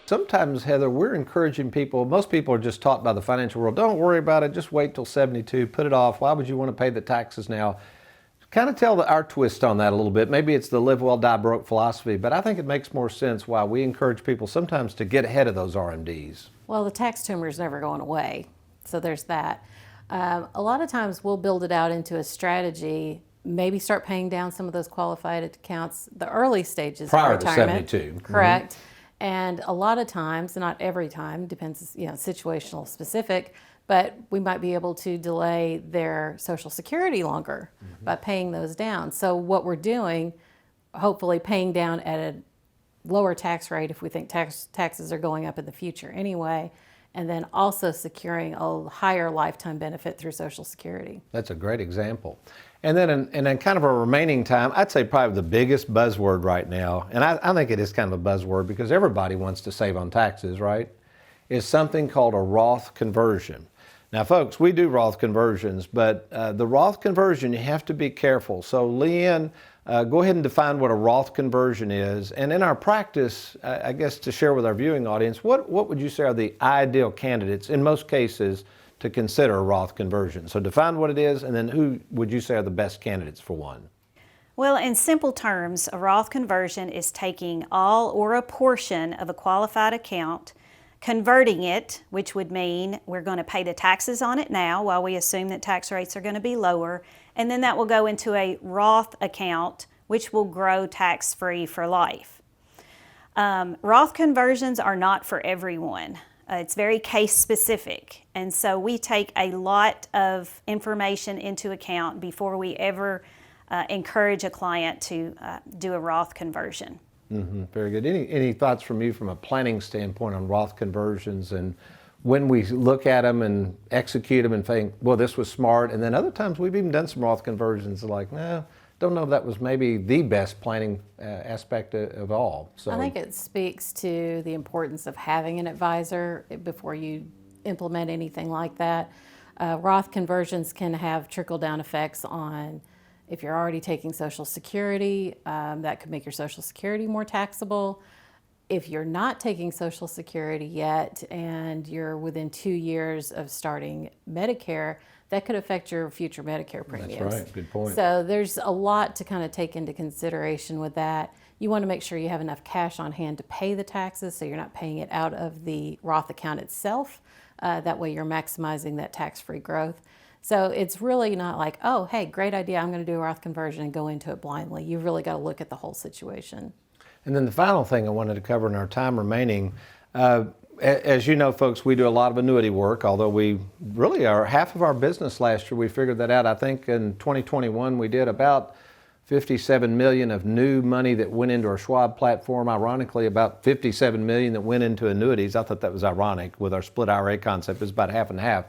Sometimes, Heather, we're encouraging people, most people are just taught by the financial world, don't worry about it, just wait till 72, put it off, why would you want to pay the taxes now? Kind of tell our twist on that a little bit. Maybe it's the live well, die broke philosophy, but I think it makes more sense why we encourage people sometimes to get ahead of those RMDs. Well, the tax tumor is never going away, so there's that. A lot of times we'll build it out into a strategy, maybe start paying down some of those qualified accounts, the early stages prior of retirement. To 72. Correct. Mm-hmm. And a lot of times, not every time, depends, situational specific, but we might be able to delay their Social Security longer by paying those down. So what we're doing, hopefully paying down at a lower tax rate if we think taxes are going up in the future anyway, and then also securing a higher lifetime benefit through Social Security. That's a great example. And then kind of a remaining time, I'd say probably the biggest buzzword right now, and I think it is kind of a buzzword because everybody wants to save on taxes, right, is something called a Roth conversion. Now, folks, we do Roth conversions, but the Roth conversion, you have to be careful. So, LeAnn, go ahead and define what a Roth conversion is. And in our practice, I guess to share with our viewing audience, what would you say are the ideal candidates, in most cases, to consider a Roth conversion? So define what it is, and then who would you say are the best candidates for one? Well, in simple terms, a Roth conversion is taking all or a portion of a qualified account, converting it, which would mean we're going to pay the taxes on it now while we assume that tax rates are going to be lower, and then that will go into a Roth account, which will grow tax-free for life. Roth conversions are not for everyone. It's very case specific, and so we take a lot of information into account before we ever encourage a client to do a Roth conversion. Mm-hmm. Very good. Any thoughts from you from a planning standpoint on Roth conversions, and when we look at them and execute them and think, well, this was smart, and then other times we've even done some Roth conversions like, no, don't know if that was maybe the best planning aspect of all. So I think it speaks to the importance of having an advisor before you implement anything like that. Roth conversions can have trickle-down effects on if you're already taking Social Security, that could make your Social Security more taxable. If you're not taking Social Security yet and you're within 2 years of starting Medicare, that could affect your future Medicare premiums. That's right, good point. So there's a lot to kind of take into consideration with that. You want to make sure you have enough cash on hand to pay the taxes so you're not paying it out of the Roth account itself. That way you're maximizing that tax-free growth. So it's really not like, oh, hey, great idea, I'm going to do a Roth conversion and go into it blindly. You've really got to look at the whole situation. And then the final thing I wanted to cover in our time remaining, as you know, folks, we do a lot of annuity work, although we really are half of our business last year. We figured that out. I think in 2021 we did about 57 million of new money that went into our Schwab platform. Ironically, about 57 million that went into annuities. I thought that was ironic with our split IRA concept. It's about half and half.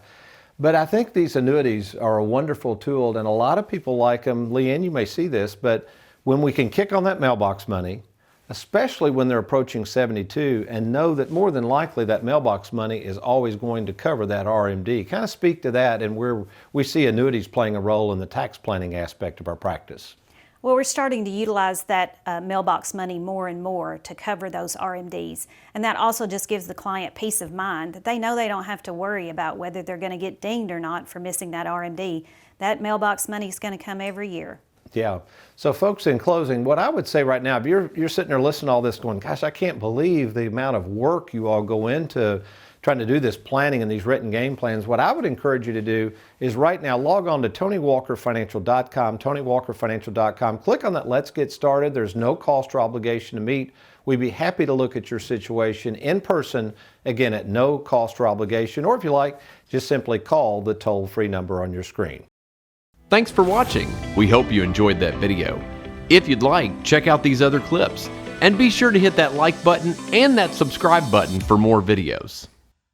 But I think these annuities are a wonderful tool, and a lot of people like them. LeAnn, you may see this, but when we can kick on that mailbox money, especially when they're approaching 72, and know that more than likely that mailbox money is always going to cover that RMD. Kind of speak to that and where we see annuities playing a role in the tax planning aspect of our practice. Well, we're starting to utilize that mailbox money more and more to cover those RMDs. And that also just gives the client peace of mind that they know they don't have to worry about whether they're going to get dinged or not for missing that RMD. That mailbox money is going to come every year. Yeah. So folks, in closing, what I would say right now, if you're sitting there listening to all this going, gosh, I can't believe the amount of work you all go into trying to do this planning and these written game plans, what I would encourage you to do is right now log on to TonyWalkerFinancial.com, TonyWalkerFinancial.com. Click on that Let's Get Started. There's no cost or obligation to meet. We'd be happy to look at your situation in person, again, at no cost or obligation, or if you like, just simply call the toll-free number on your screen. Thanks for watching. We hope you enjoyed that video. If you'd like, check out these other clips. And be sure to hit that like button and that subscribe button for more videos.